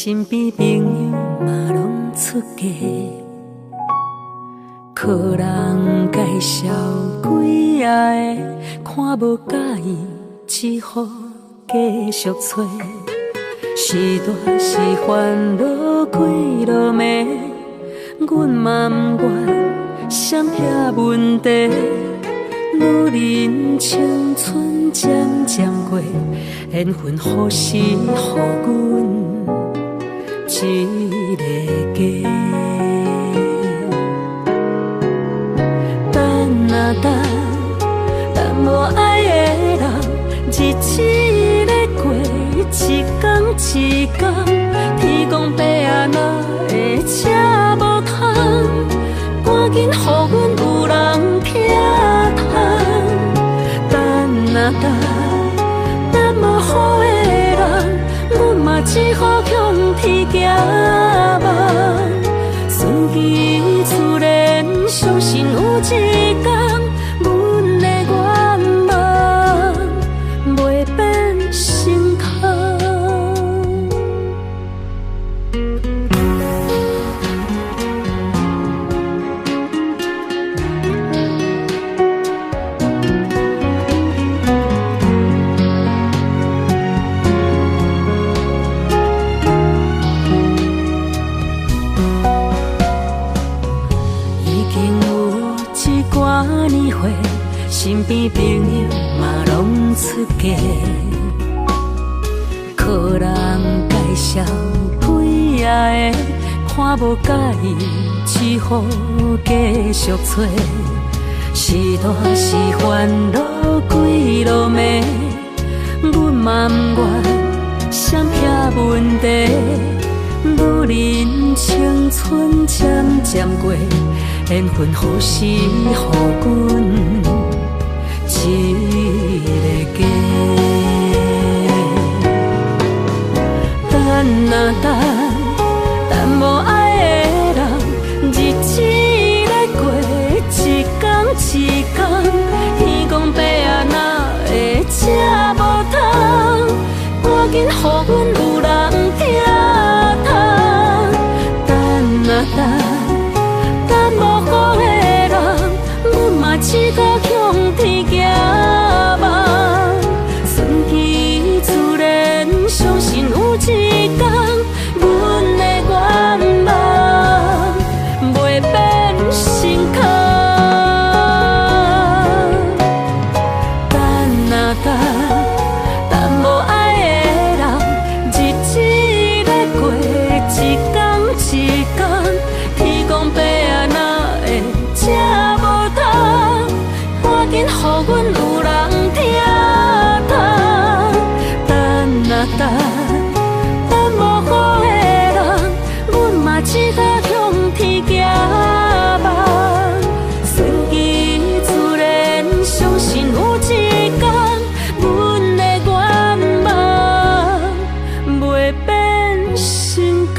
身边朋友嘛拢出家，靠人介绍几下个，看无介意，只好继续找。是大是烦恼几落暝，阮嘛不愿闪避问题。女人青春渐渐过，缘分何时予阮一个家？等啊等，等无爱的人，日子咧过，一天一天，天公伯啊哪会吃无通？赶紧予阮有人听通。等啊等，等无好的人，阮嘛只好向天行望。顺其自然，相信有一天，阮的愿望袂变成空。身边朋友嘛拢出家，靠人介绍几下个，看无介意，只好继续找。是大是烦恼几落暝，阮嘛不愿闪避问题。女人青春渐渐过，缘分何时予阮一个家？等啊等，等无爱的人，日子咧过，一天一天，天公伯啊哪会吃无通？赶紧予阮有人听通。等啊等，等无好的人，阮嘛只好向天行望。顺其自然，相信有一天，阮的愿望袂变成空。等啊等，等无爱的人，日子咧过，一天一天，天公伯啊哪会吃无通？赶紧予阮有人听通。等啊等，等无好的人，阮嘛只好向天行望。顺其自然，相信有一天，阮的愿望袂变成空。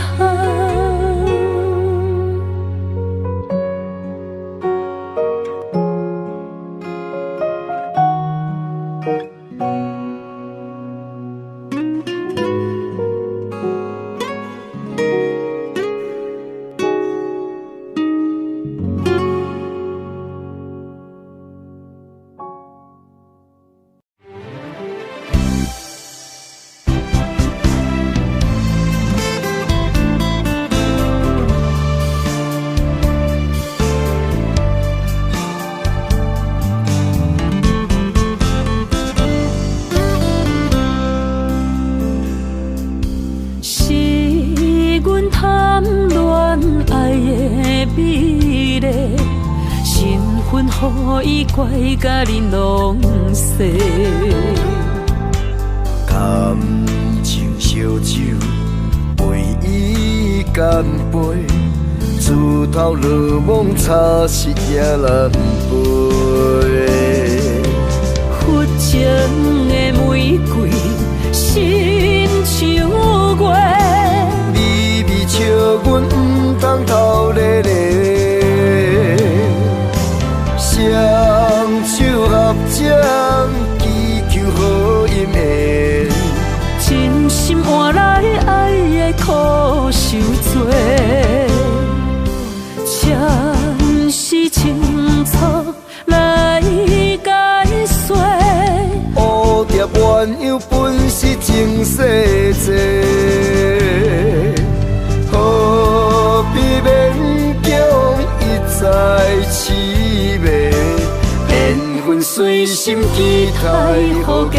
予伊怪甲你拢细，感情烧酒，为伊干杯，自头落梦差是也难背。佛情的玫瑰，心像月，微微笑阮不通偷咧咧。双手合掌，祈求好姻缘。真心换来爱的的苦受多，暂时清楚来解说。蝴蝶鸳鸯本是情世债，何必勉强一再痴迷？缘分随心期待，予加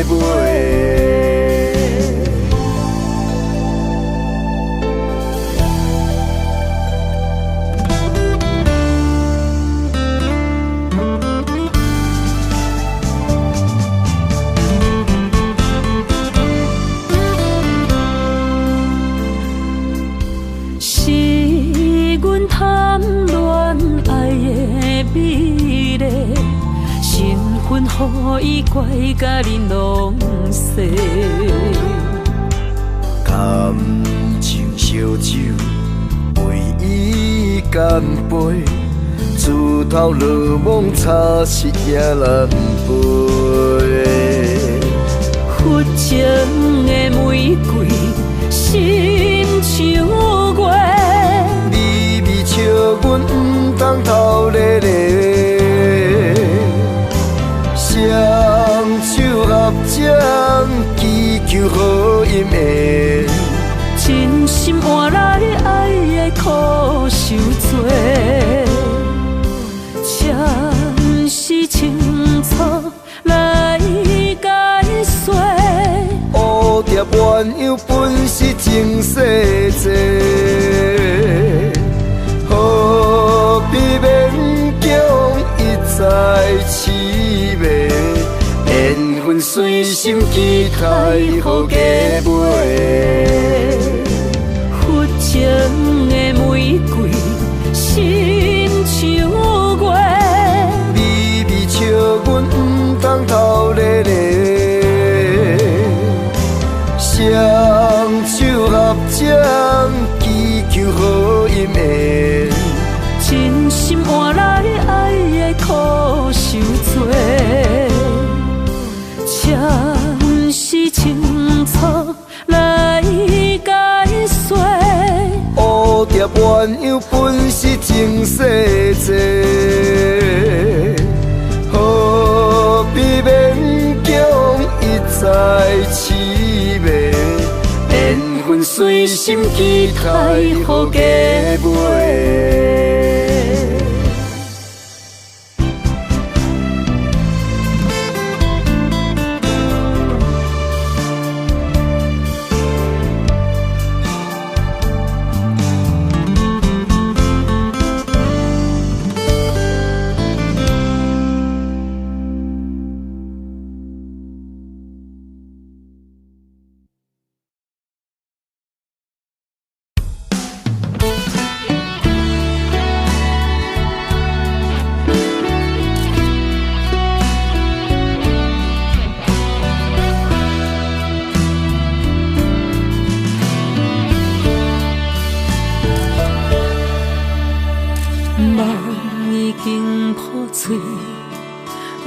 倍。贪恋爱的美丽，身份予伊怪甲你拢细。感情烧酒，为伊干杯，自头落梦，差失也难背。佛情的玫瑰，心像月。笑阮不通偷咧咧，双手合掌，祈求好姻缘。真心换来爱的苦受多，暂时清楚来解说。蝴蝶鸳鸯本是情世债，何必勉强一再痴迷？缘分随心期待，予加倍。佛情的玫瑰，心像月。微微笑阮不通偷咧咧，双手合掌，祈求好姻缘。真心换来爱的苦受多，暂时清楚来解说。蝴蝶鸳鸯本是情世债，何必勉强一再痴迷？缘分随心期待，予加倍。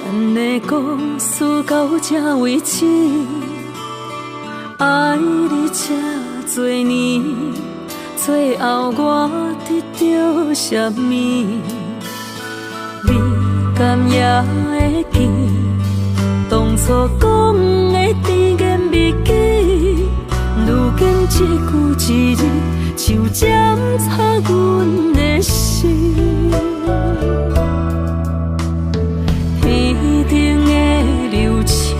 咱的故事到这为止，爱你这多年，最后我得到什么？你敢也会记，当初讲的甜言蜜语，如今一句一字，就检查阮的心。天顶的流星，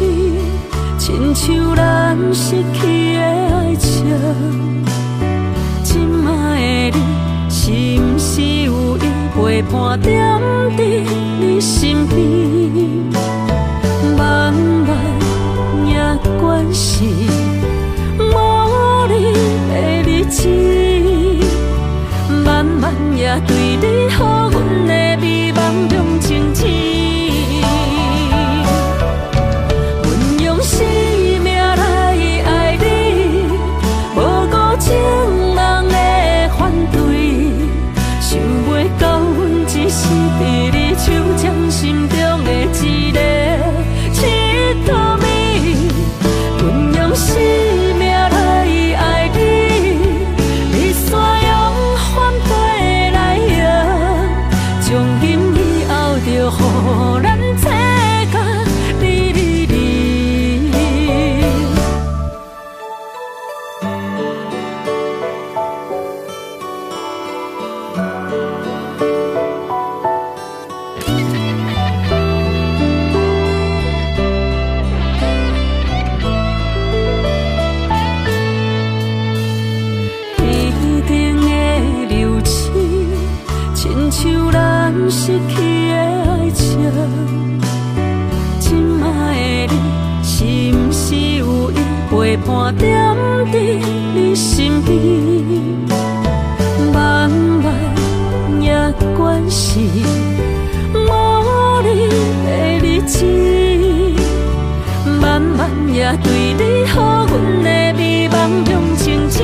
亲像咱失去的爱情。今摆的你，是毋是有意陪伴踮伫你身边？慢慢也关系无你的日子，慢慢也对你予阮的美梦中情痴。是伫你手予咱找到你。像咱失去的爱情，今摆的你是毋是有意陪伴踮伫你身边？万万也关系无你的日子，万万也对你好，阮的美梦用情痴。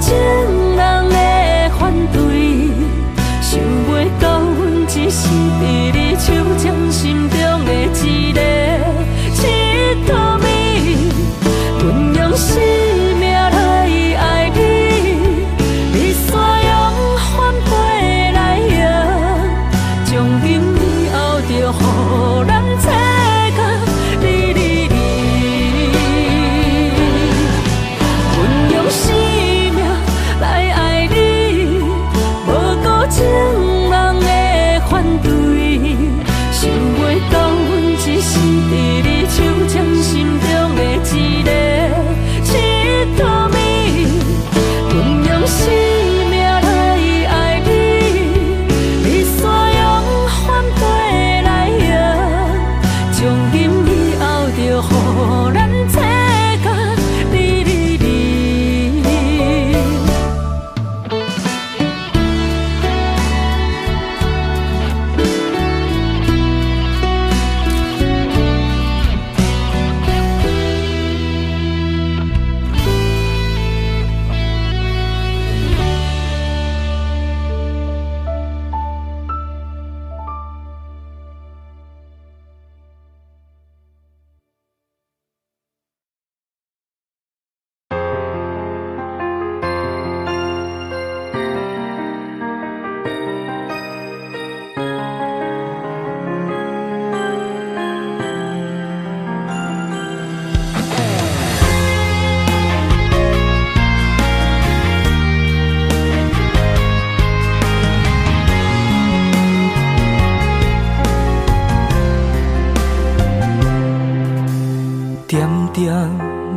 情人的反对，想袂到阮只是伫你手掌心中的一个佚佗美。阮用生命来爱你，你煞用反背来用，从今以后就予咱找到你。阮用生来爱你，无顾情人的反对，想袂到阮只是伫你手掌心中的一个佚佗美。阮用生命来爱你，你煞用反背来用，从今以后就予咱找到你。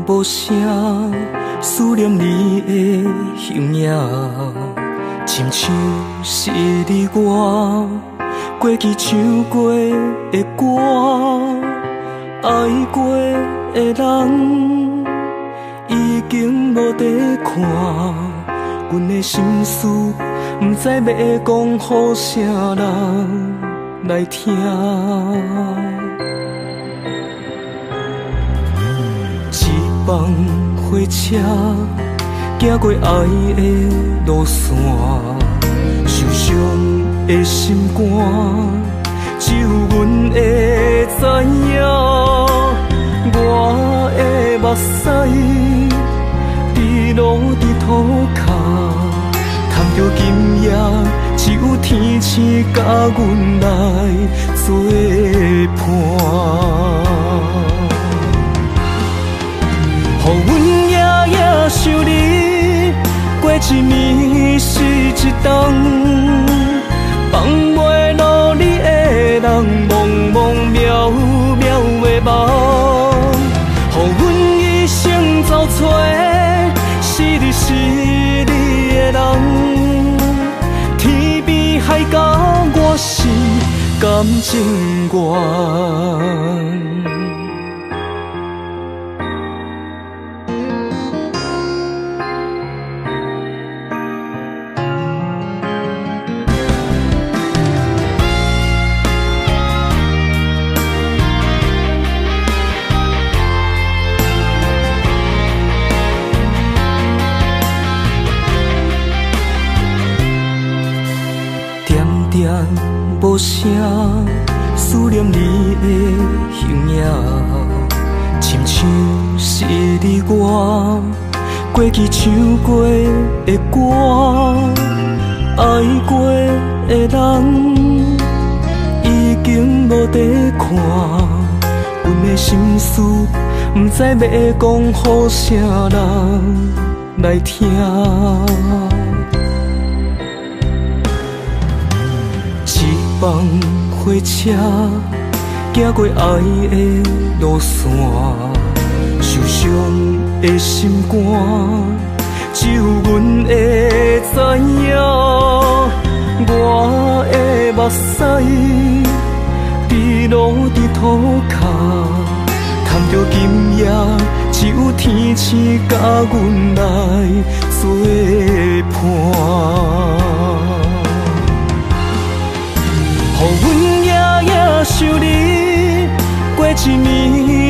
无声，思念你的形影，亲像是你我过去唱过的歌，爱过的人已经无得看，阮的心事不知要讲予啥人来听。放火车，行过爱的路线，受伤的心肝，只有阮会知影。我的目屎滴落伫土骹，叹着今夜只有天星甲阮来作伴。予阮夜夜想你，过一暝是一冬，放袂落你的人，茫茫渺渺的梦。予阮一生走找，是你的人，天边海角我是感情愿。无声，思念你的形影，亲像是你我过去唱过的歌，爱过的人已经无得看，阮的心事不知要讲予啥人来听。一帮火车行过爱的路线，受伤的心肝，只有阮会知影。我的目屎滴落伫土骹，叹着今夜只有天星甲阮来作伴。予阮夜夜想你，过一年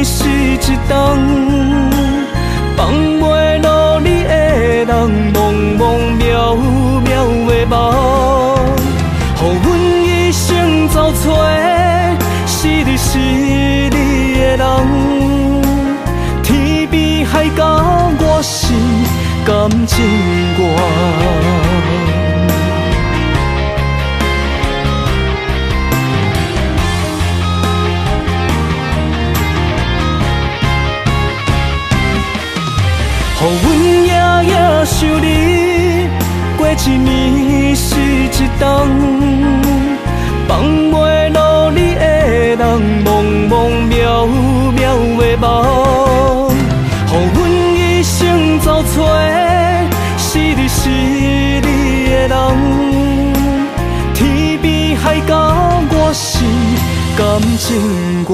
是一冬，放袂落你的人，茫茫渺渺的梦。予阮一生走找，是你是你的人，天边海角我是感情愿。予阮夜夜想你，过一年是一冬，放袂落你的人，茫茫渺渺的梦。予阮一生走找，是你是你的人，天边海角我是感情愿。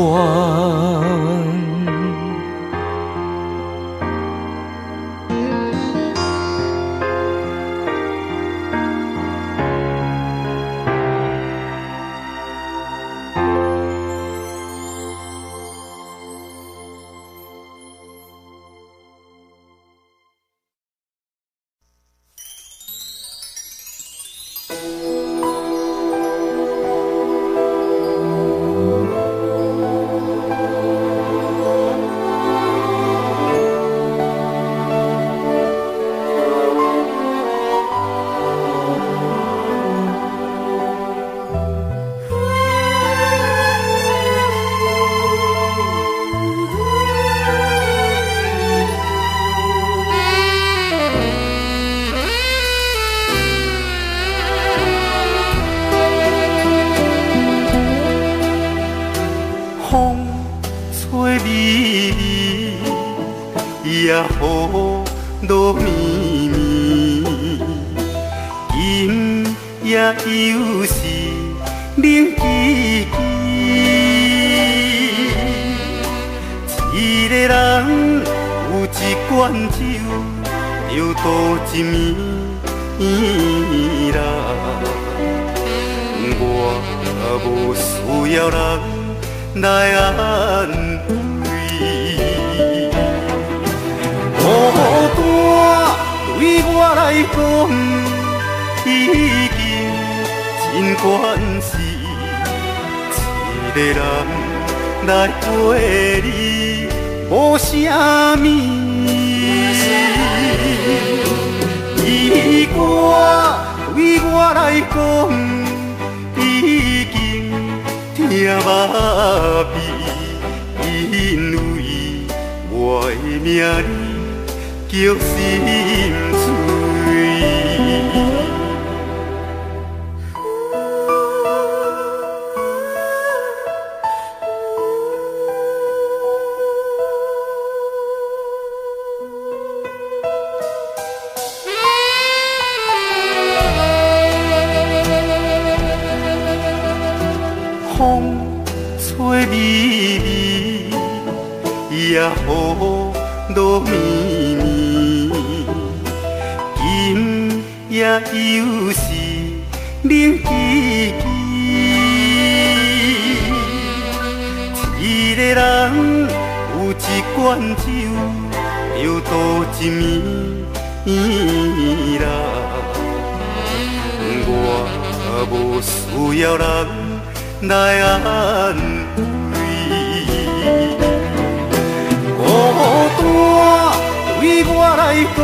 对我来讲，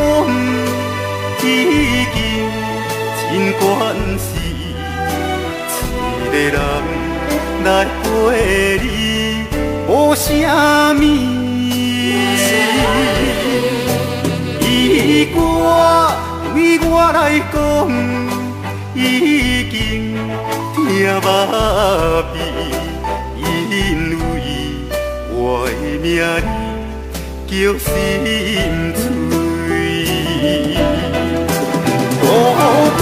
已经真关事。一个人来陪你，无啥物。伊歌对我来讲，已经听麻痹，因为我的名叫心碎。孤单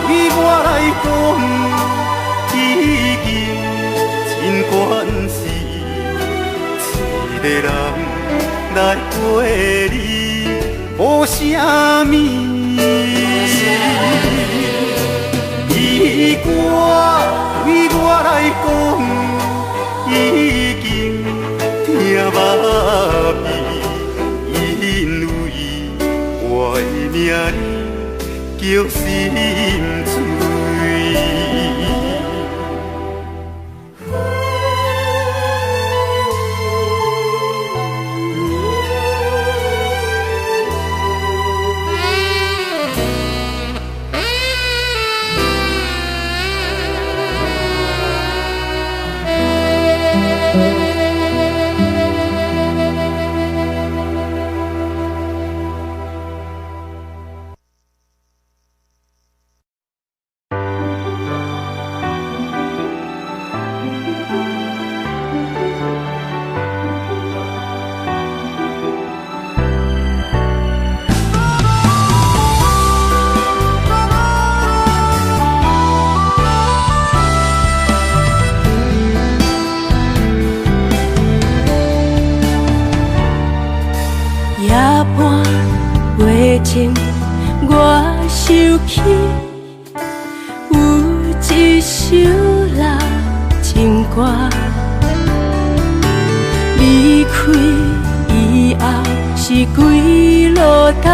对我来讲，已经真关事。一个人来陪你，无啥物。伊歌对我来讲，已经听麻痹，因为我的名叫心碎。我想起有一首老情歌，离开以后是归路灯，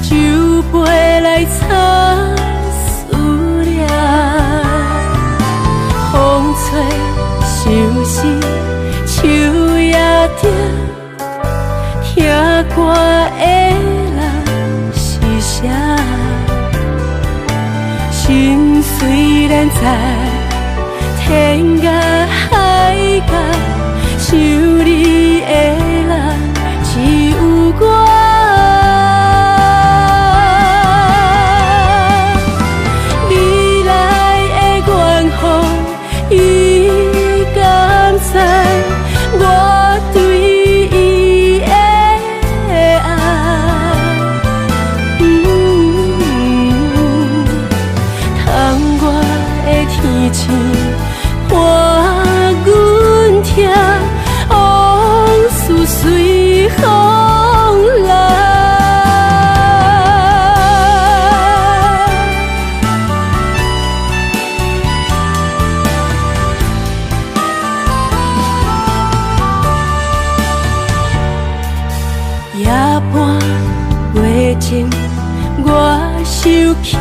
酒杯来擦思念，风吹相思，树也顶，听歌的心虽然在天涯海角，想你的人只有我。你来的远方，伊甘知我对伊的天星伴阮听，往事随风来。夜半月前，我想起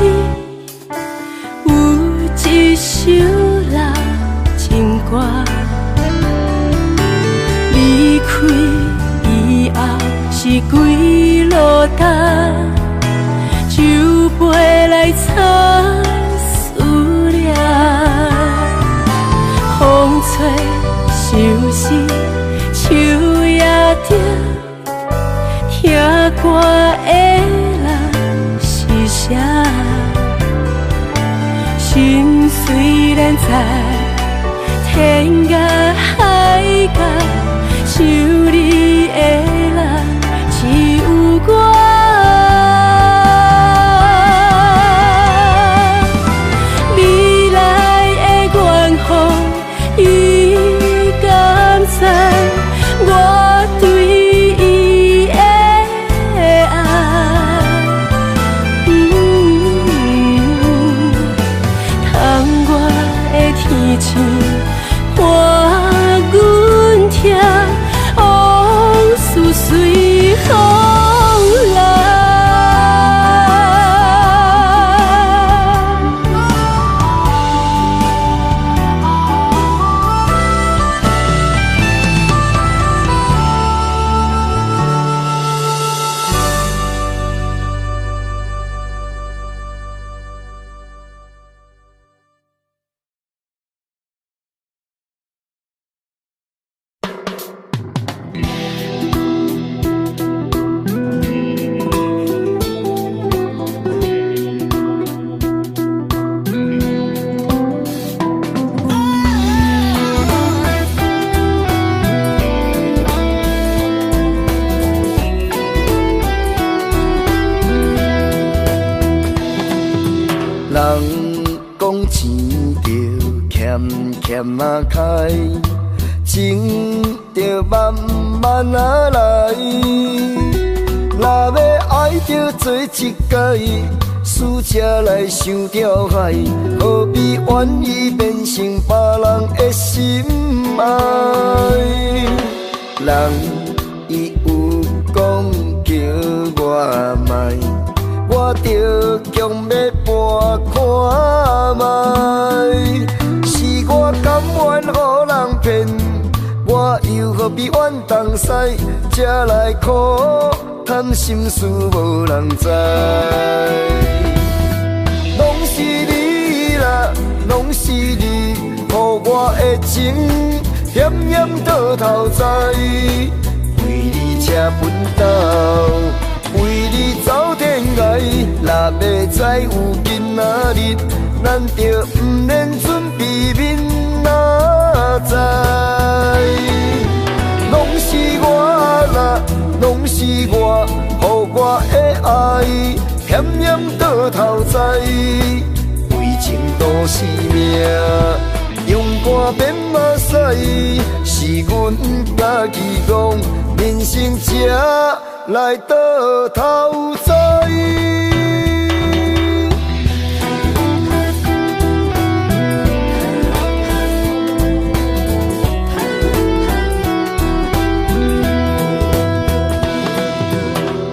一首老情歌，离开以后是归路灯，酒杯来擦思念，风吹相思，树也顶，听歌的人是谁？心虽然在天涯海角，想你的人只有我。你来的远方，伊甘知我对伊的天星伴阮听。人讲钱着欠欠啊开，情着慢慢啊来。若要爱着做一届，输才来想着海，何必愿意变成别人的心爱？人伊有讲叫我卖，我着强要搬看卖。是我甘愿予人骗，我又何必怨东西，才来苦叹心事无人知。拢是你啦，拢是你，予我的情险险倒头栽。为你车奔斗，为你走天涯。若要知有今仔日，咱着不免准备明仔载。拢是我啦，拢是我，予我的爱险险倒头栽。为情都是命，用肝变马屎，是阮家己讲，人生才来倒头栽。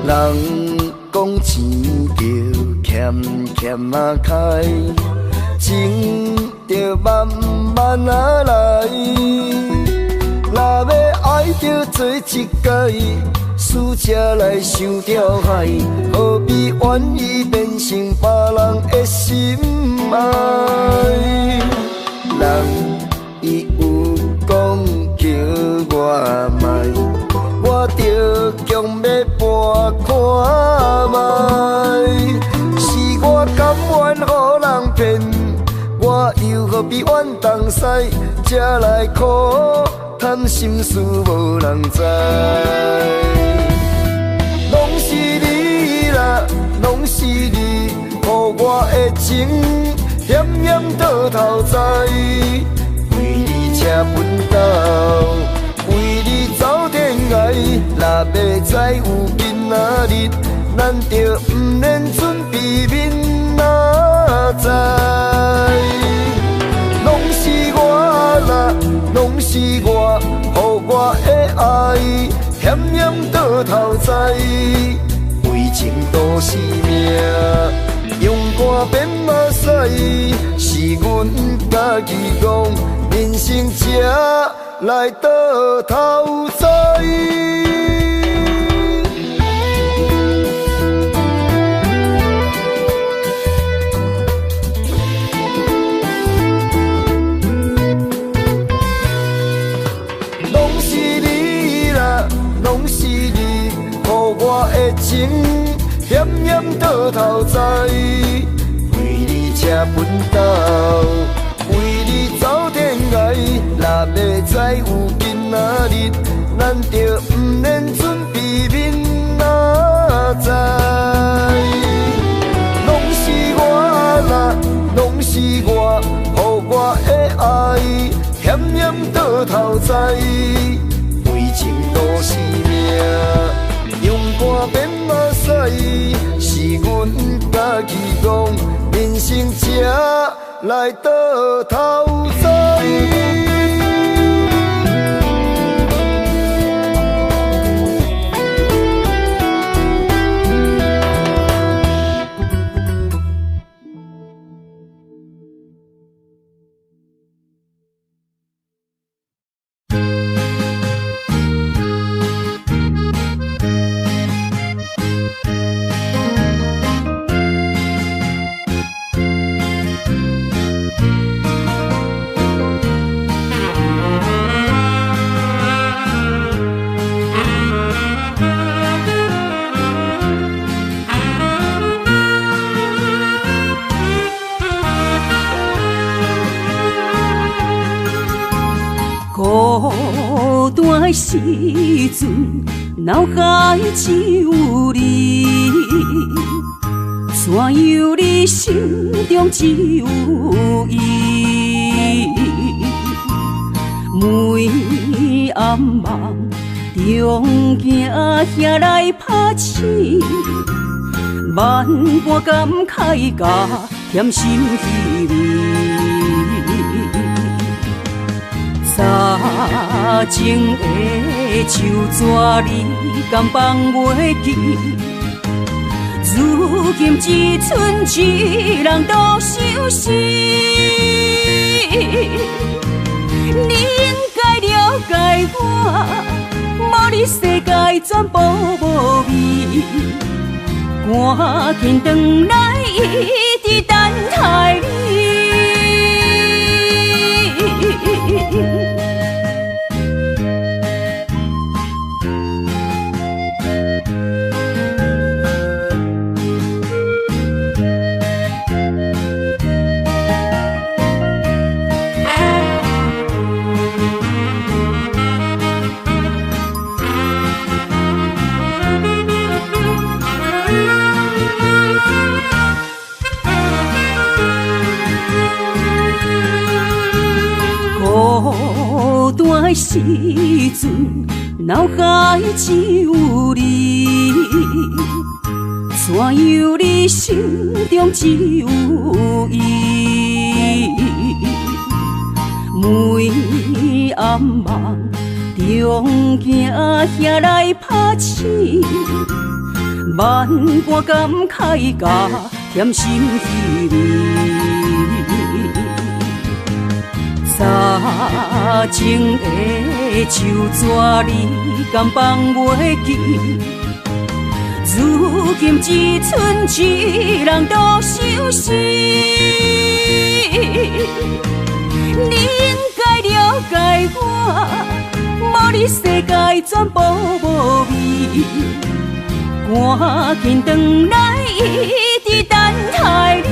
人讲钱着欠欠啊开，情着慢慢啊来。若要爱着做一届，输才来想着海，何必愿意变成别人的心爱？人伊有讲叫我卖，我着强要搬看卖。是我甘愿予人骗，我又何必怨东西，才来苦叹心事无人知。拢是你啦，拢是你，予我的情险险倒头栽。为你车奔斗，为你走天涯。若要知有今仔日，咱着不免准备明仔载。拢是我啦，拢是我，予我的爱险险倒头栽。为情都是命，用肝变马屎，是阮家己讲，人生才来倒头栽。拢是你，予我的情险险倒头栽。为你车奔斗，为你走天涯。若要知有今仔日，咱着不免准备明仔载。拢是我啦，拢是我，予我的爱险险倒头栽。情都是命，用肝变马屎，是阮家己讲，人生才来倒头栽。孤单的时阵，脑海只有你，怎样你心中只有伊？每暗梦中惊遐来拍醒，万般感慨甲甜心稀味。早前的手纸你敢放袂记？如今只剩一人独相思。你应该了解我，无你世界全部无味。赶紧转来，一直等待你。孤单的时阵，脑海只有你。怎样你心中只有伊？每暗梦中惊遐来拍醒，万般感慨甲甜心稀味。早前的手纸你敢放袂记？如今只剩一人独相思。你应该了解我，无你世界全部无味。赶紧转来，一直等待你。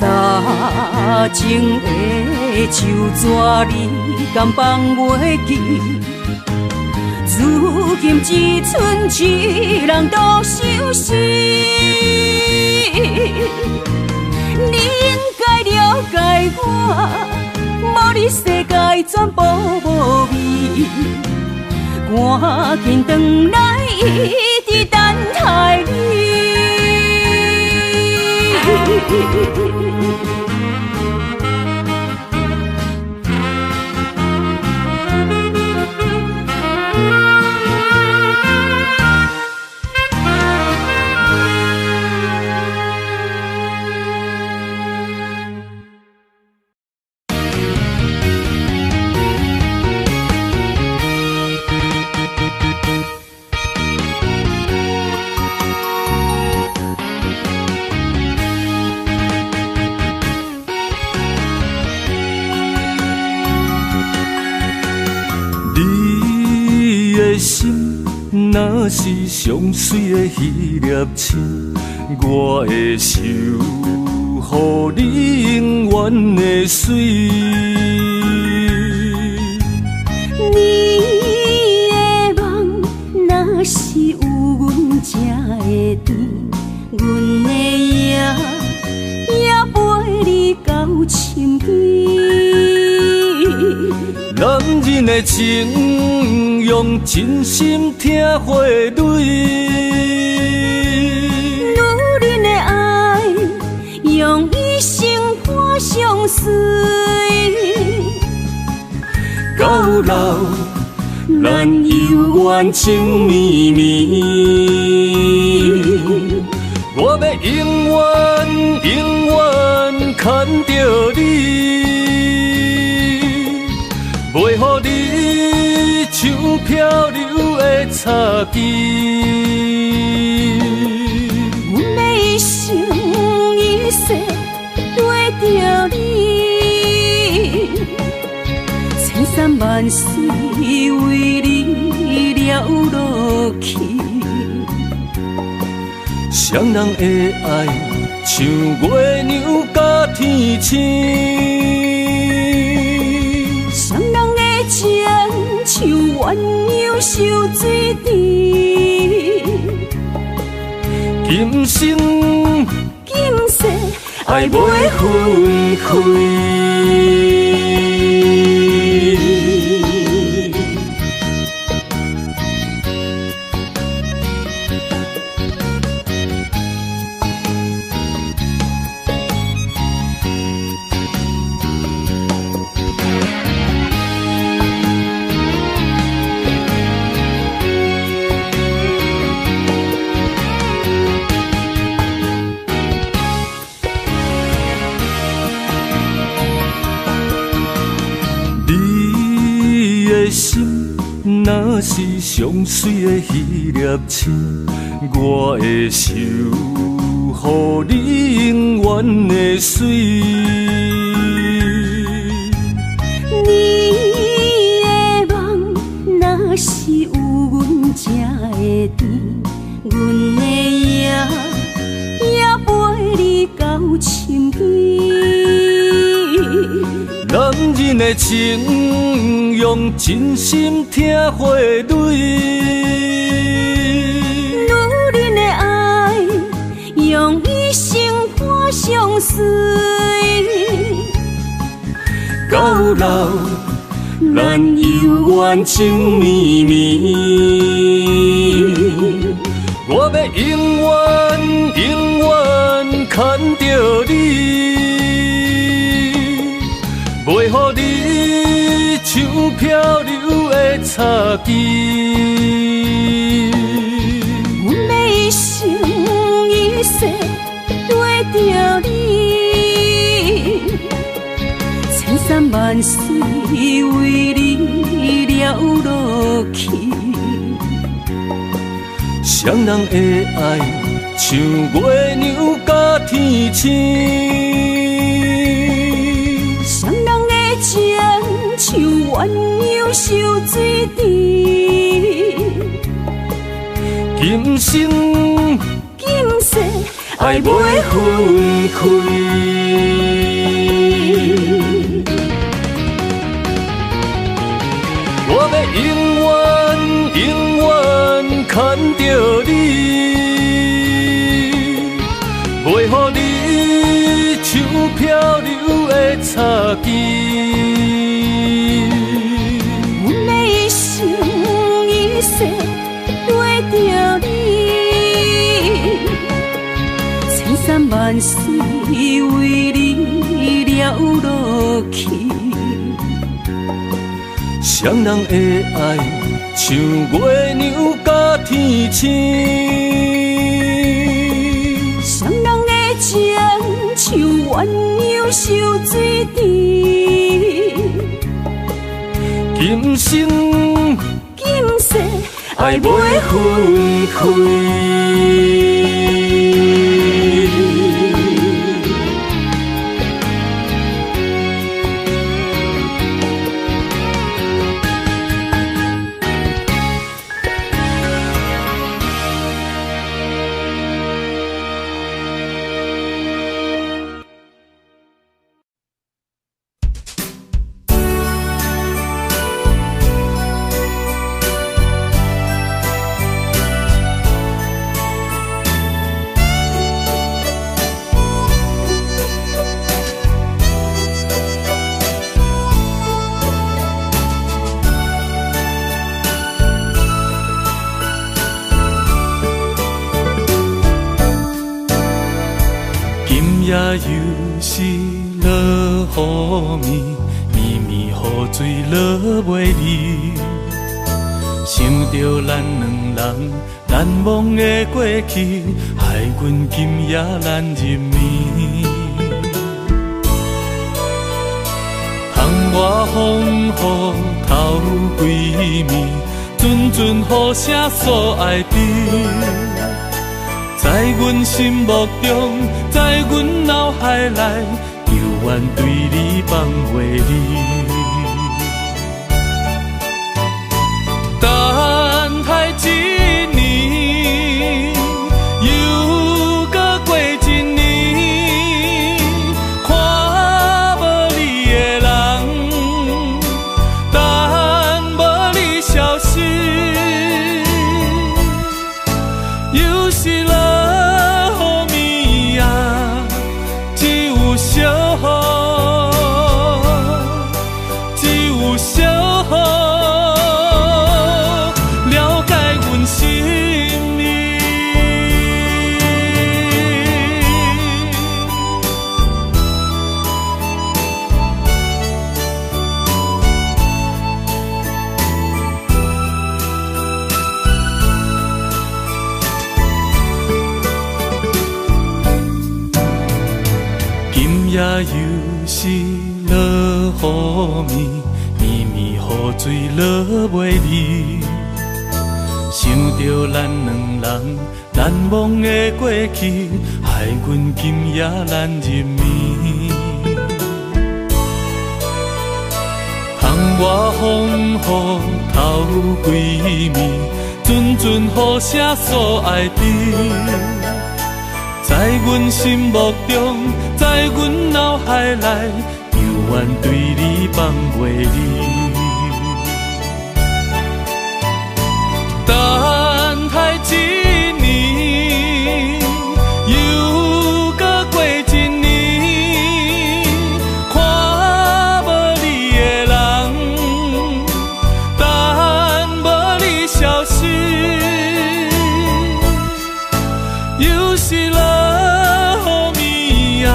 早前的手纸你敢放袂记？如今只剩一人独相思。你应该了解我，无你世界全部无味。赶紧转来，一直等待你。心若是上水的迄粒星，我会守护你永远的水。你的梦若是有阮才会甜，阮的也陪你到深更。男人的情，用真心听花蕊；女人的爱，用一生伴相随。到老，咱犹原情绵绵。我要永远永远牵着你。袂予你像漂流的柴枝，万事为你了落去。双人的爱像月亮甲天星，双人的情像鸳鸯收水甜。今生今世爱袂袂分开。若是上水的迄粒星，我会守护你永远的水。你的梦若是有阮才会甜，阮的也陪你到深更。男人的情，用真心听花蕊；女人的爱，用一生伴相随。到老，咱犹原情绵绵。我要永远永远牵着你。袂予你像漂流的草枝，阮要一生一世跟着你，千山万水为你了落去。双人的爱像月亮甲天星。情像鸳鸯收水甜，今生今世爱袂分开。我要永远永远牵着你，袂予你像漂流的草枝。跟着你，千山万水为你了落去。双人的爱像月亮甲天星，双人的情像鸳鸯收水甜。今生今世爱袂分开。也又是落雨暝，绵绵雨水落袂离。想着咱两人难忘的过去，害阮今夜难入眠。窗外风雨透几暝，阵阵雨声诉爱悲。在阮心目中，在阮脑海内，犹原对你放袂离。又是落雨啊，只有小雨，只有小雨了解阮心意。今夜又是落雨暝，绵绵雨水落袂离。想着咱两人难忘的过去，害阮今夜难入眠。窗外风雨透几暝，阵阵雨声诉爱甜。在阮心目中，在阮脑海内，犹原对你放袂离。等待一年，又搁过一年，看无你的人，等无你消息，又是落雨啊，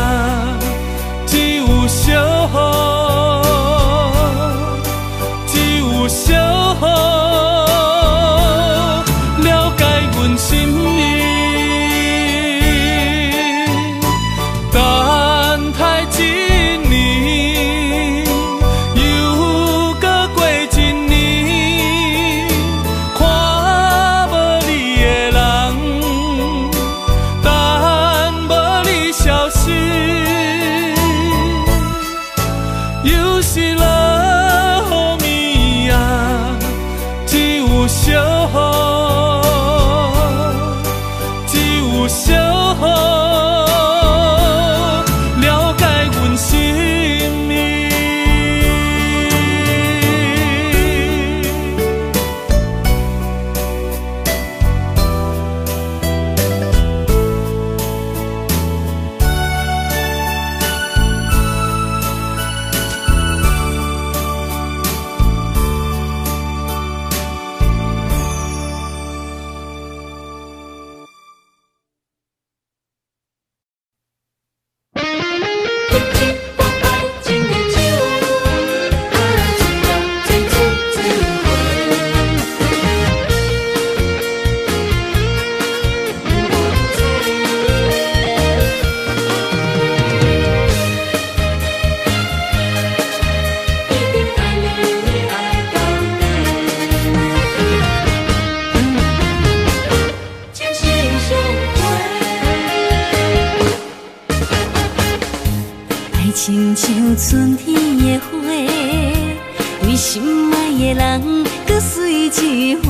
只有小雨，只有小雨。心意，等待一年，又搁过一年，看无你的人，等无你消息，又是落雨啊，只有小雨。小雨了解阮心意。亲像春天的花，为心爱的人，搁随一回。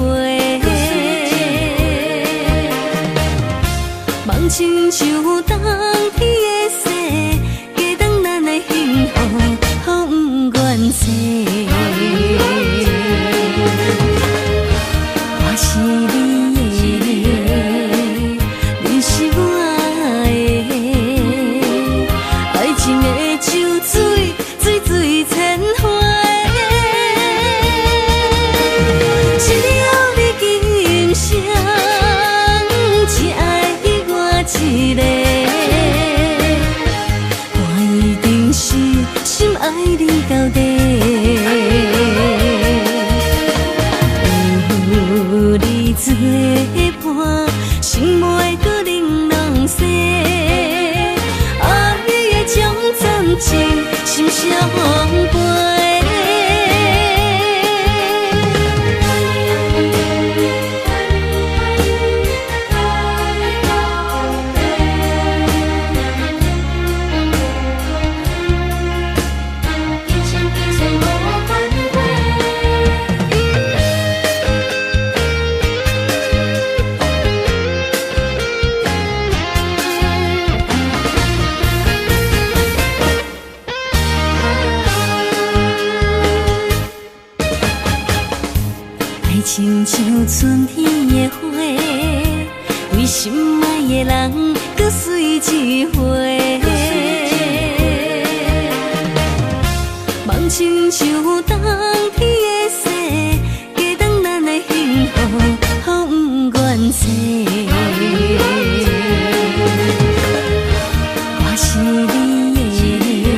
梦亲像冬天的雪，加重咱的幸福，予不愿舍。我是你的，你是我的，爱情的。酒水，水水千回，只有你今生，只爱我一个。我一定是心爱你到底。有你作伴，心袂搁玲珑洗。情心相陪。为心爱的人，搁随一回。梦亲像冬天的雪，加重咱的幸福，予不愿舍。我是你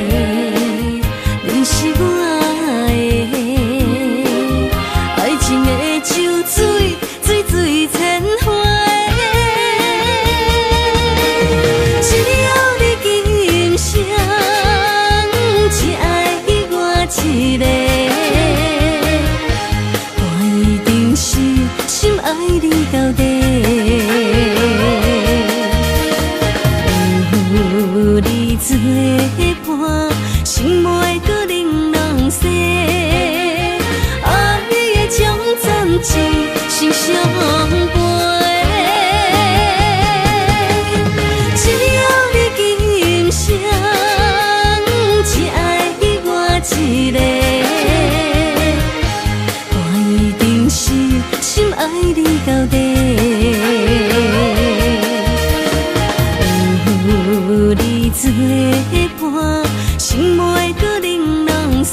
的，你是我的，爱情的酒水，水水千回。只要你今生只爱我一个，我一定是心爱你到底。有你作伴，心袂搁玲珑洗，爱的将暂时心相陪。只要你今生只爱我一个，我一定是心爱你到底。有你作伴，心袂搁玲珑洗，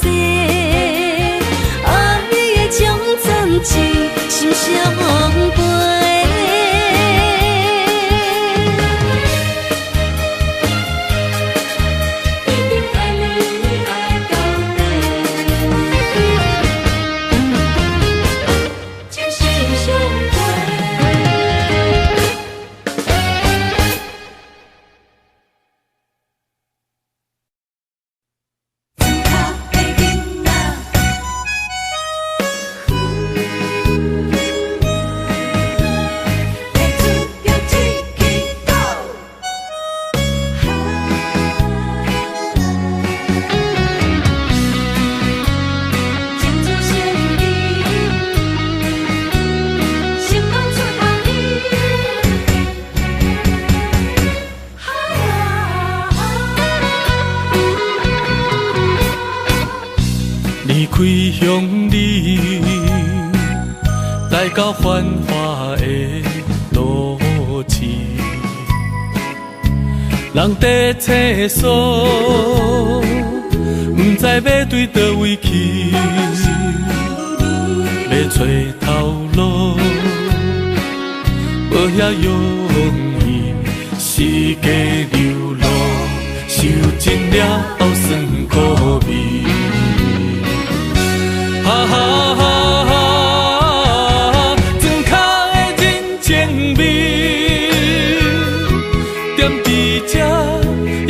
爱的将暂时心相陪。开向你，来到繁华的路市，人在厕所，不知要对倒位去，要找头路，无遐容易，世间流落，受尽了酸苦味。哈哈哈哈，庄脚的人情味，踮伫这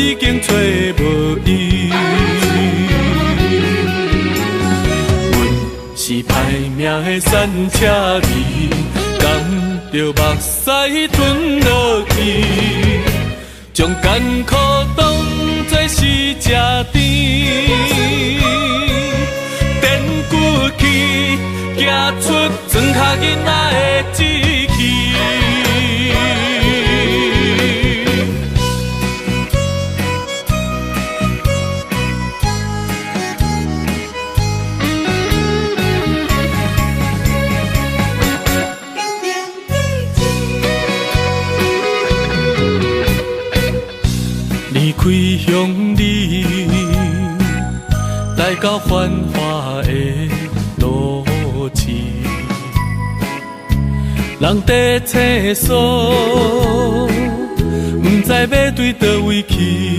已经找无伊。阮是歹命的山车味，甘着目屎吞落去，将艰苦当作是吃甜。行出庄脚囡仔的志气，离开乡里，来到繁华的路市，人在厕所，不知要对倒位去，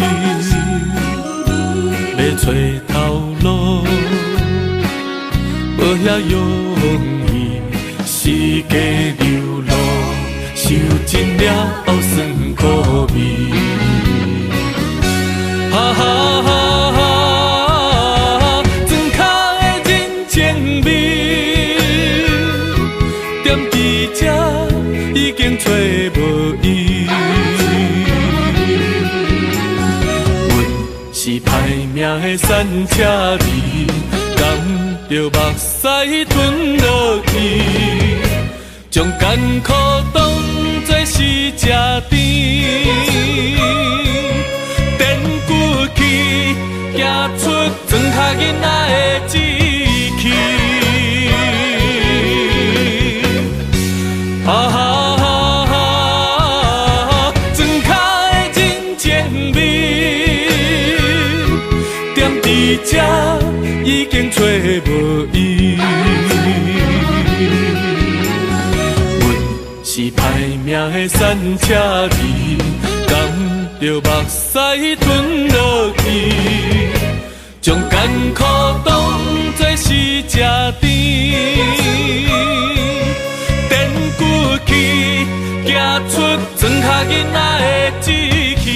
要找头路，无遐容易，世间流落，受尽了酸苦味。哈哈哈哈，庄脚的人情味，踮伫这已经找无伊。阮是歹命的山车味，甘着目屎吞落去，将艰苦当作是吃甜。行出庄脚囡仔的志气，哈哈哈这已经找无伊。阮是歹命的山车离，甘着目屎吞落去，将艰苦当作是吃甜。电骨气，行出庄下囡仔的志气。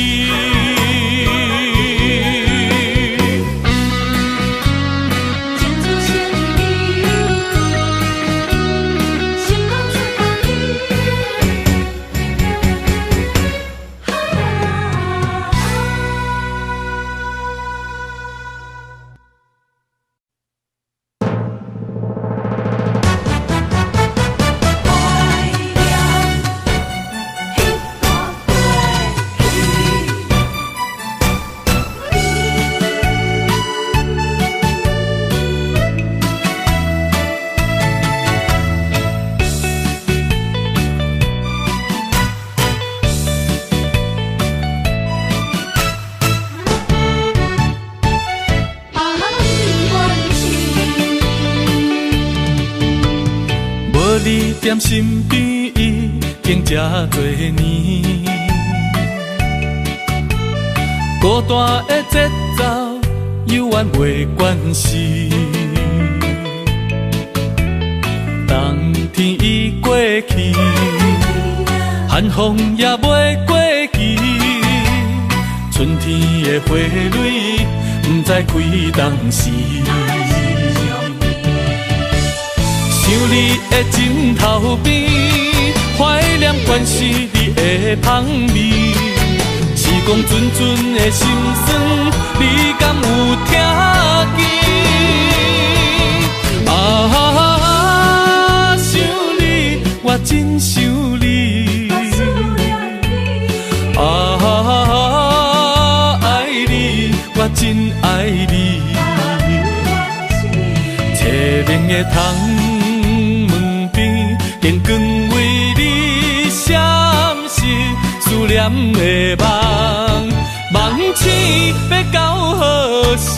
你踮身边已经这多年，孤单的节奏犹原袂惯势。冬天已过去，寒风也袂过期，春天的花蕊不知开当时。想你的枕头边，怀念关是你的香味。时光阵阵的心酸，你敢有听见？啊，想你，我真想你。啊，爱你，我真爱你。凄凉的窗。电光为你闪烁，思念的梦，梦醒要到何时？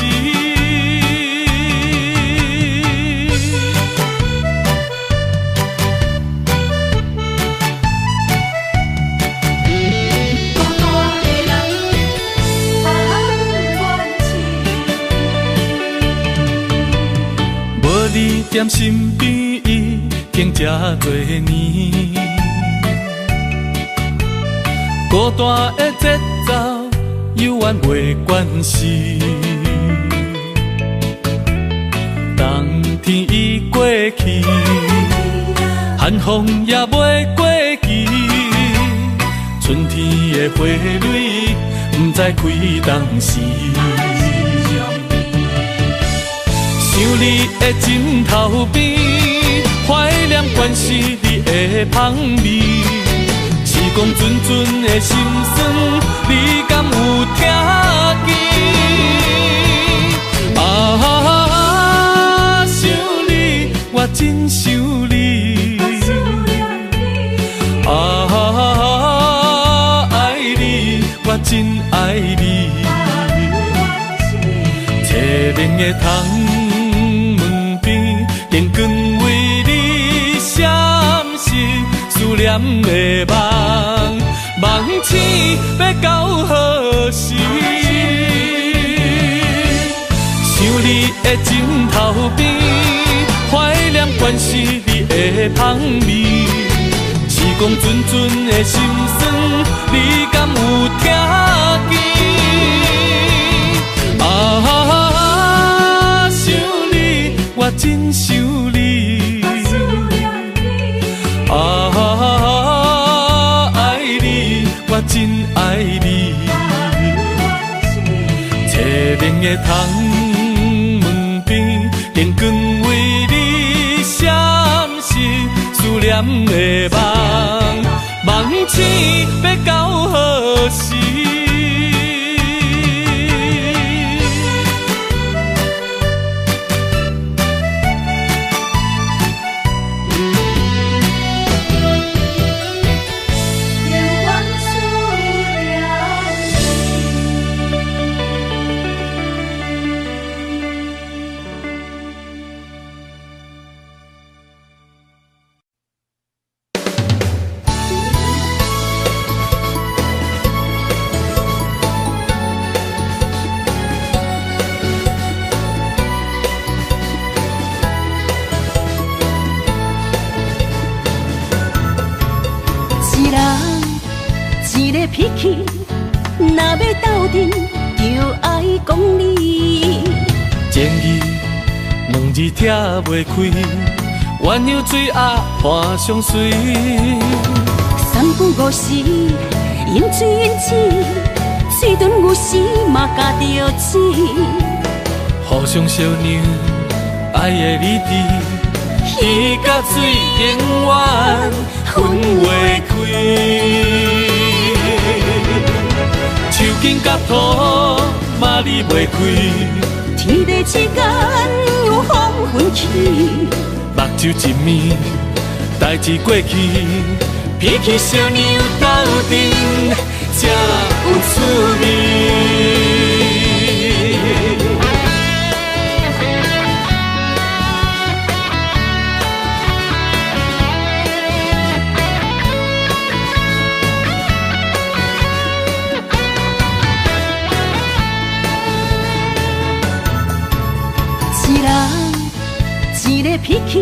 无你踮身边已经这多年，孤单的节奏犹原袂惯势。冬天已过去，寒风也袂过期，春天的花蕊不知开当时。想你的枕头边，怀念关是你的香味。时光阵阵的心酸，你敢有听见？啊，想你，我真想你。啊，爱你，我真爱你。凄凉的窗。电光为你闪烁，思念的梦，梦醒要到何时？想你的枕头边，怀念关是你的香味。时光阵阵的心酸，你敢有听见？啊，想你，我真想你。啊，爱你，我真爱你。凄凉的窗门边，电光为你闪烁，思念的梦，梦醒要到何时？一个脾气，若要斗阵，就爱讲理。情义两字拆袂开，鸳鸯水鸭伴相随。三不五时，饮水饮水，水遁有时嘛加着钱。互相相让，爱的理智，鱼甲水永远分袂开。手筋甲土嘛离袂开，天地之间有风分起，目睭一暝，代志过去，脾气小娘斗阵才有趣味。一个脾气，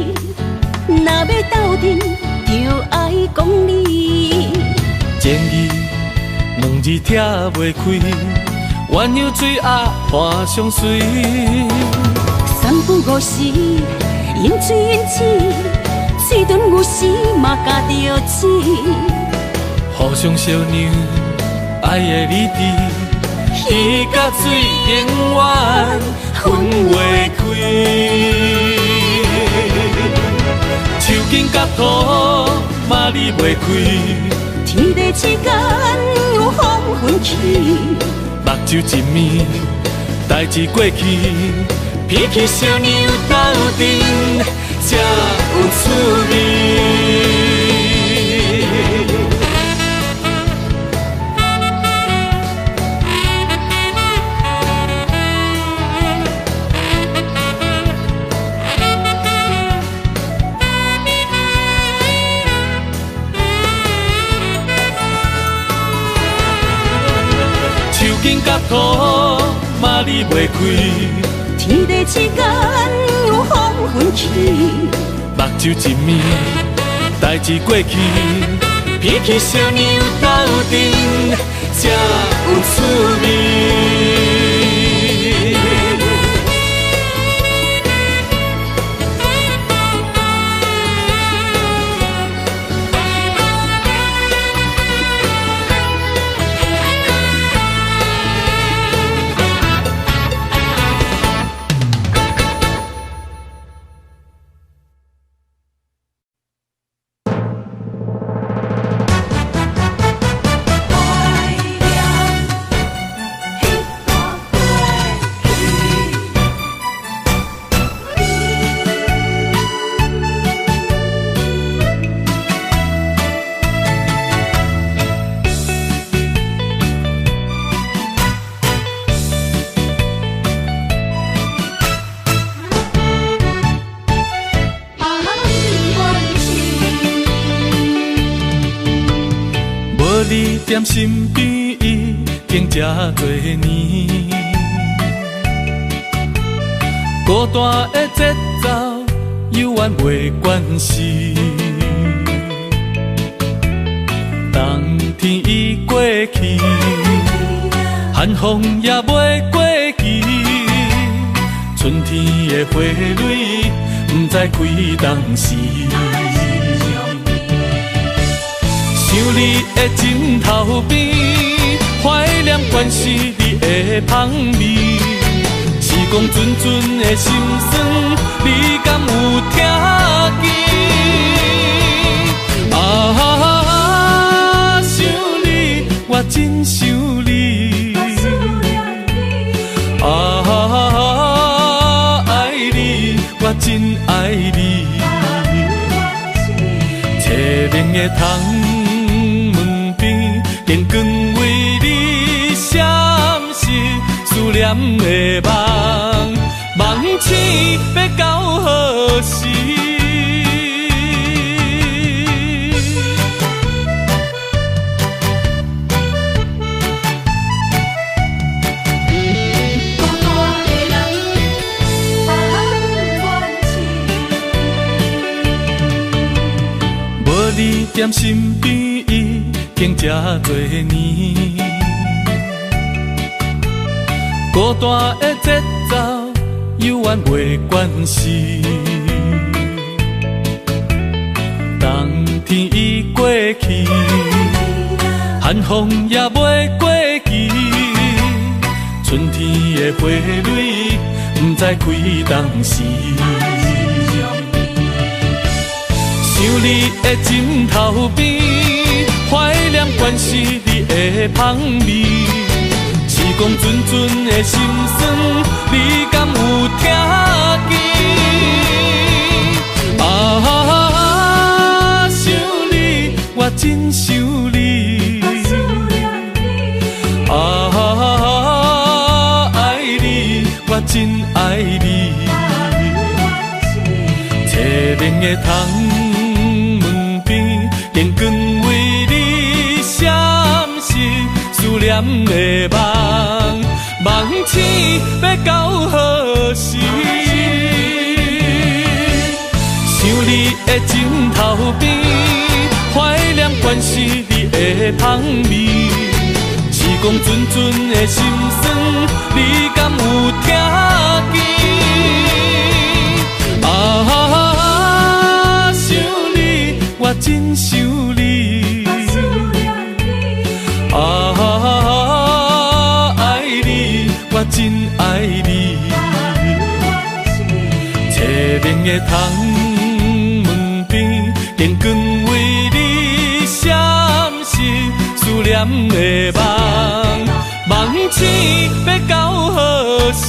若要斗阵，就爱讲理。情义两字拆袂开，鸳鸯水鸭伴相随。三不五时，饮水饮水，水遁有时嘛加着钱。互相相让，爱的理智，鱼甲水永远分袂开。手筋甲土嘛离袂开，天地之间有风分起，目睭一暝，代志过去，脾气小娘斗阵才有趣味。筋甲土嘛离袂开，天地之间有风分起，目睭一暝，代志过去，脾气小娘斗阵才有趣味。你踮身边已经这多年，孤单的节奏犹原袂惯势。冬天已过去，寒风也袂过期，春天的花蕊不知开当时。想你的枕头边，怀念惯是你的香味。时光阵阵的心酸，你敢有听见？啊，想你，我真想你。啊，爱你，我真爱你。凄冷的窗。电光为你闪烁，思念的梦，梦醒要到何时？无你踮身边，已经这多年，孤单的节奏犹原袂惯势。冬天已过去，寒风也袂过期，春天的花蕊不知开当时。想你的枕头边，怀念关是你的香味。时光阵阵的心酸，你敢有听见？啊，想你，我真想你。啊，爱你，我真爱你。凄凉的窗。坚决为你闪烁思念的梦，梦醒要到何时？想你的枕头边，怀念关是你的香味。时光阵阵的心酸，你敢有听见？我真想你，啊，爱你，我真爱你。凄凉的窗门边，坚决为你闪烁思念的梦，梦醒要到何时？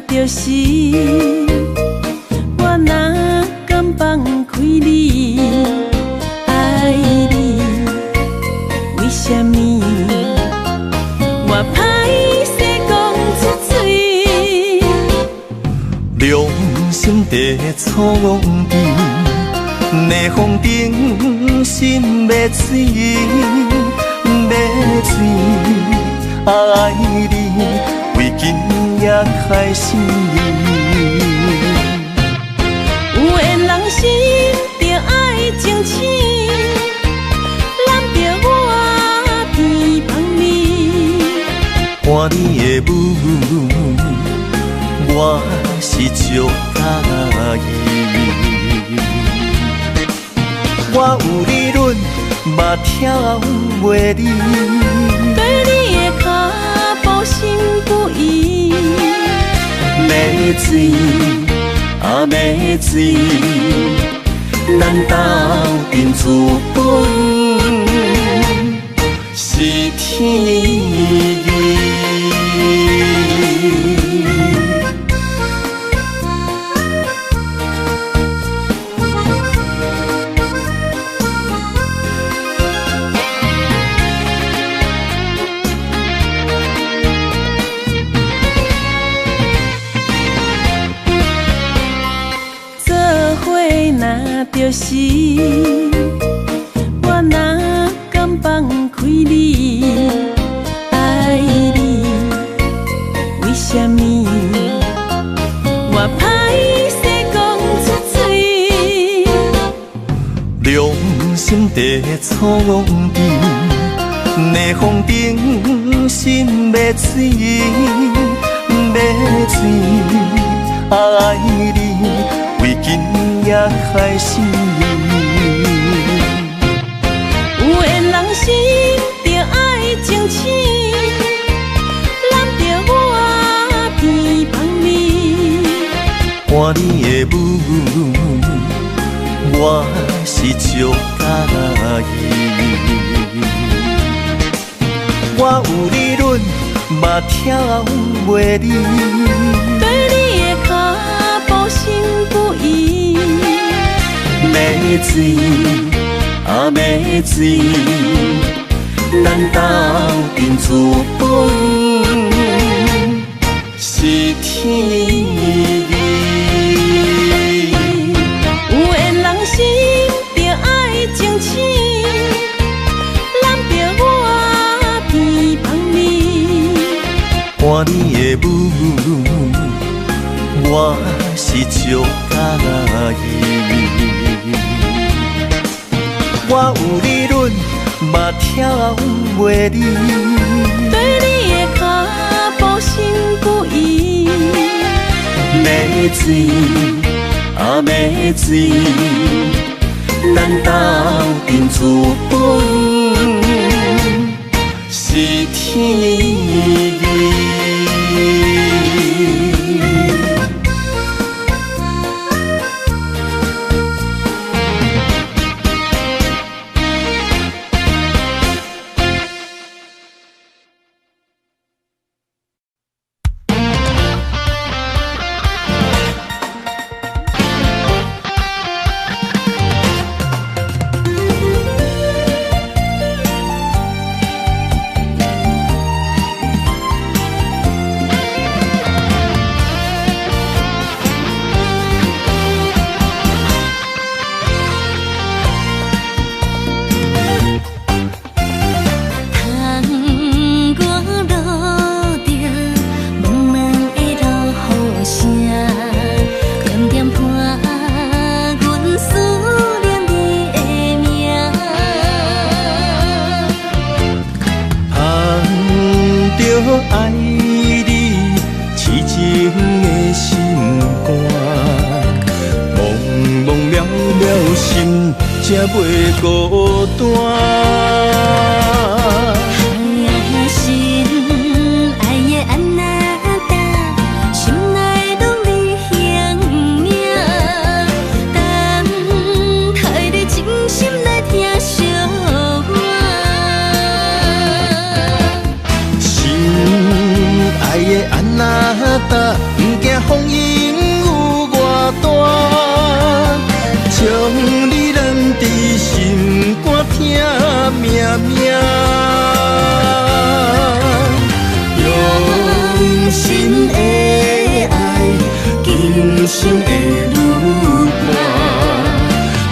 就是我哪敢放开你，爱你，为什么我歹势讲出嘴？良心地错边，逆风顶心要碎，要碎，爱你。为今也开始，有缘人心着爱争取，揽着我鼻旁你。看你的舞，我是足介意。我有理论，嘛跳袂离。对你的脚步心不移，要醉啊要醉，咱斗阵资本是天意。就是我哪敢放开你，爱你，为什么我歹势讲出嘴？良心地错边，逆风顶心要碎，要碎，爱你。为今也开始，有缘人心着爱争取，揽着我鼻旁你。看你的舞，我是足介意。我有理论，嘛跳袂离。对你的脚步心不移。要水啊要水，咱斗阵资本是天意。有缘人心着爱争取，揽着我鼻旁味。看你的舞，我是足介意。我有理论，嘛跳袂离。对你的脚步心不移。要水啊要水，咱斗阵资本是天意。才袂孤单。心爱的安那达，心内拢你形影。等待你真心来听惜我。心爱的安那达，不惊风雨有偌大，将你揽伫心肝听命命。用心的爱，今生的路伴，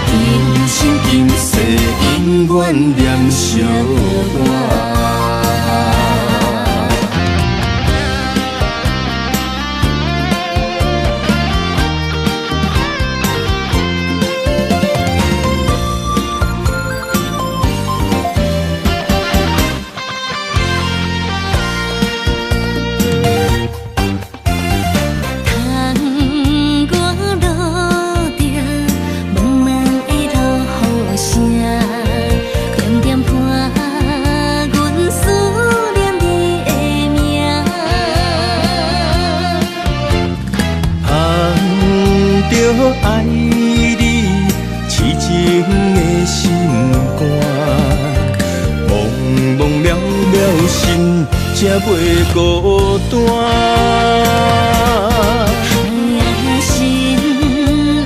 今生今世永远念相伴。爱你痴情的心肝，茫茫渺渺心，才袂孤单。心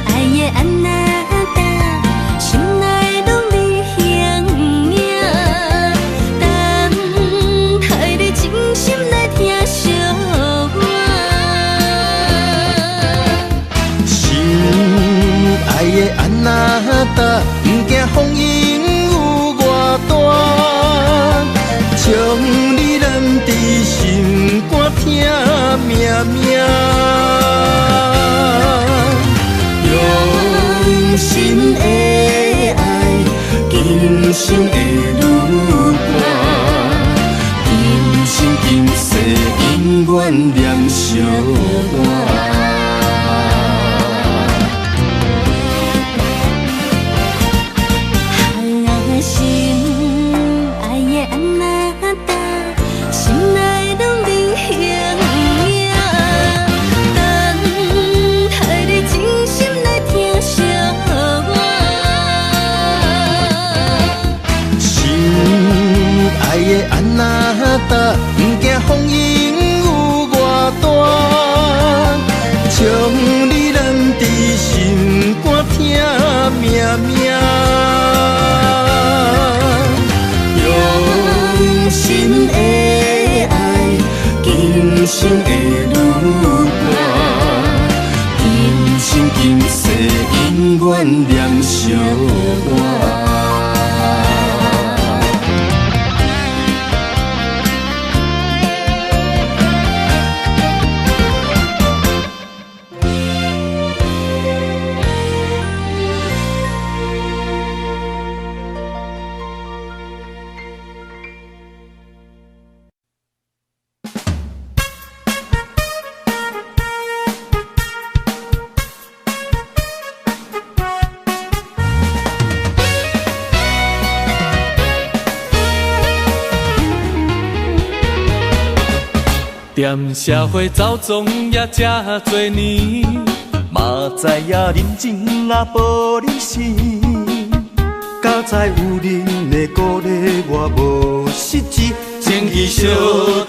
爱的安那达，心内拢你形影。等待你真心来听惜我。爱的安那达，不惊风雨有偌大，将你揽伫心肝听命命。用心的爱，今生的路伴，今生今世永远念相伴。心内拢你形影，等待你心肝疼命命，用心的爱，今生会愈伴，今生今世永远念相伴。踮社会走总也这多年，嘛知影人情若无理性，敢知有人的鼓励我无实际，情义相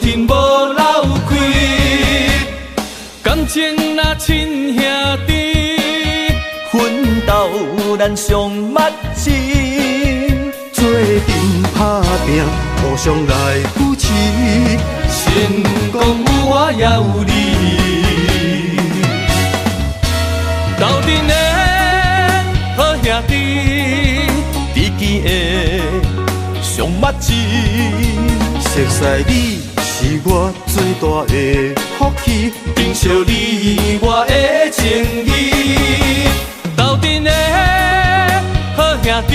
挺无漏开，感情若亲兄弟，奋斗咱上目睭，做阵打拼，互相来扶持。成功有我也有你，斗阵的好兄弟，知己的上目睭。熟悉你是我最大的福气，珍惜你我的情义，斗阵的好兄弟，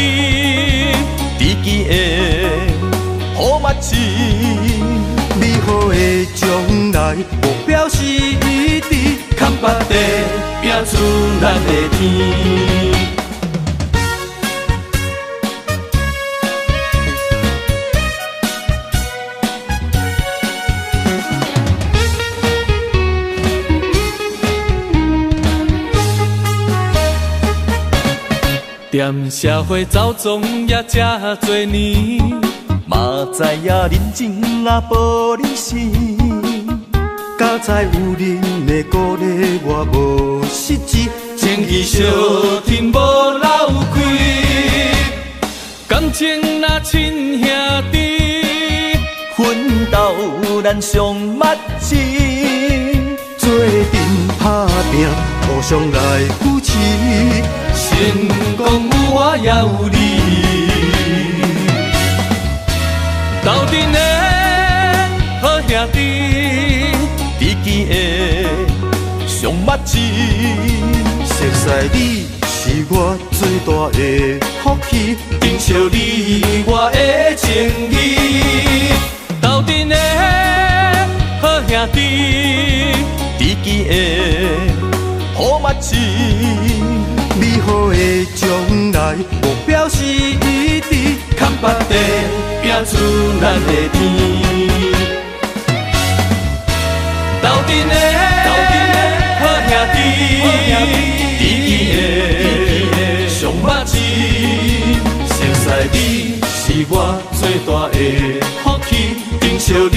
知己的好目睭。美好的将来目标是一致，看北地拼出咱的天。踮社会走总也这多年，嘛知影人情若无理性，敢知有人的鼓励我无实际，情义相挺无漏开，感情若亲兄弟，奋斗咱上目睭，做阵打拼，互相来扶持。成功有我也有你，斗阵的好兄弟，知己的上目睭。熟悉你是我最大的福气，珍惜你我的情义，斗阵的好兄弟，知己的好目睭。美好的将来目标是一致，看北地拼出咱的天。斗阵的好兄弟，知己的上目睭。熟悉你是我最大的福气，珍惜你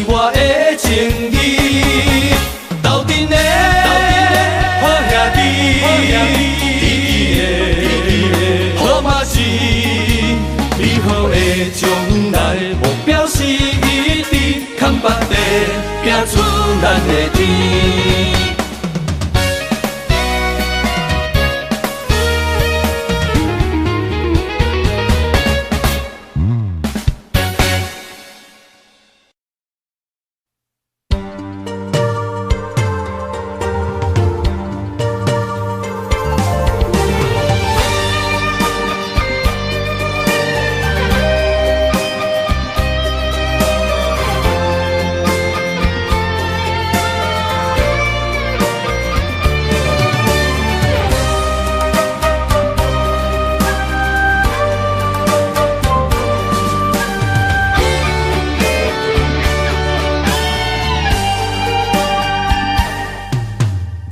我的情义。斗阵的好兄弟。好嘛是美好的将来目标是一致，看北地拼出咱的天。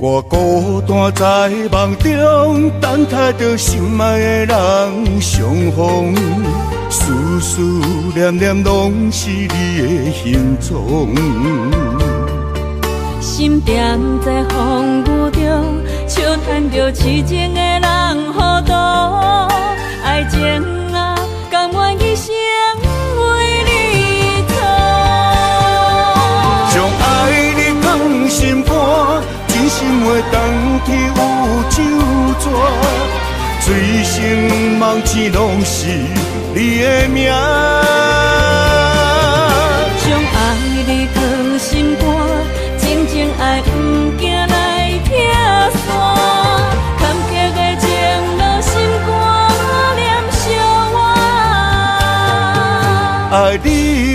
我孤单在梦中，等待着心爱的人相逢，思思念念拢是你的形状。心踮在风雨中，笑叹着着痴情的人糊涂，爱情啊，甘愿一生为你错。将爱你放心肝，真心话当去有酒泉，醉生梦醒拢是你的名。将爱你放心肝，真情爱不惊来拆散，坎坷的情落心肝念相偎。爱你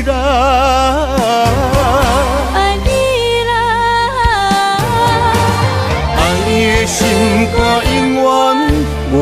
啦，爱你啦，爱你的心肝永远袂